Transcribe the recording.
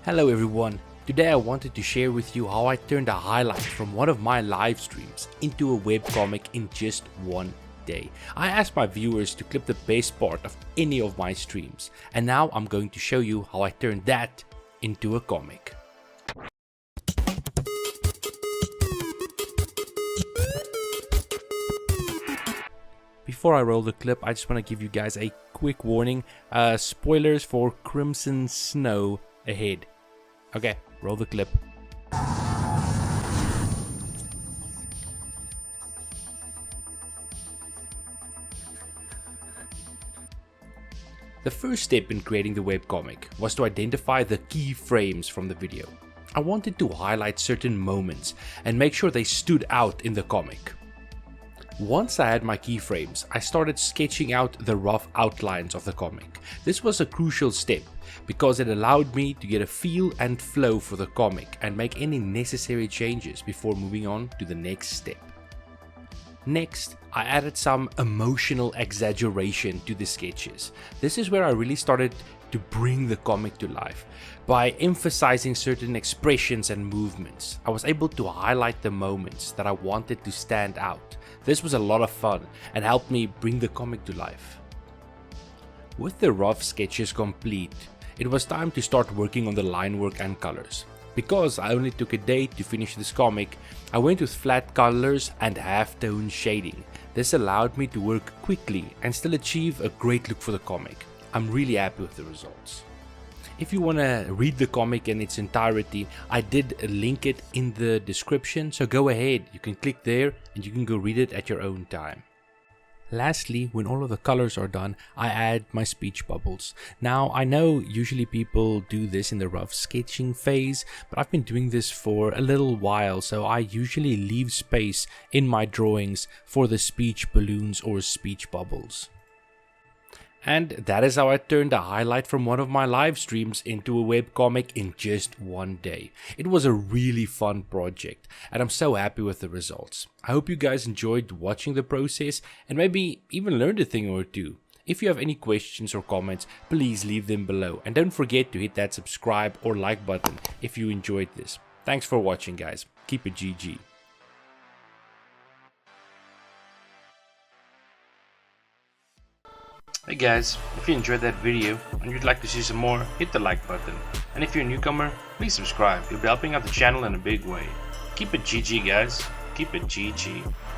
Hello everyone, today I wanted to share with you how I turned a highlight from one of my live streams into a webcomic in just one day. I asked my viewers to clip the best part of any of my streams, and now I'm going to show you how I turned that into a comic. Before I roll the clip, I just want to give you guys a quick warning, spoilers for Crimson Snow ahead. Okay, roll the clip. The first step in creating the webcomic was to identify the key frames from the video. I wanted to highlight certain moments and make sure they stood out in the comic. Once I had my keyframes, I started sketching out the rough outlines of the comic. This was a crucial step because it allowed me to get a feel and flow for the comic and make any necessary changes before moving on to the next step. Next, I added some emotional exaggeration to the sketches. This is where I really started to bring the comic to life. By emphasizing certain expressions and movements, I was able to highlight the moments that I wanted to stand out. This was a lot of fun and helped me bring the comic to life. With the rough sketches complete, it was time to start working on the Linework and Colors. Because I only took a day to finish this comic, I went with flat colors and half-tone shading. This allowed me to work quickly and still achieve a great look for the comic. I'm really happy with the results. If you want to read the comic in its entirety, I did link it in the description, so go ahead, you can click there and you can go read it at your own time. Lastly, when all of the colors are done, I add my speech bubbles. Now, I know usually people do this in the rough sketching phase, but I've been doing this for a little while, so I usually leave space in my drawings for the speech balloons or speech bubbles. And that is how I turned a highlight from one of my live streams into a webcomic in just one day. It was a really fun project and I'm so happy with the results. I hope you guys enjoyed watching the process and maybe even learned a thing or two. If you have any questions or comments, please leave them below and don't forget to hit that subscribe or like button if you enjoyed this. Thanks for watching, guys. Keep it GG. Hey guys, if you enjoyed that video and you'd like to see some more, hit the like button. And if you're a newcomer, please subscribe. You'll be helping out the channel in a big way. Keep it GG, guys. Keep it GG.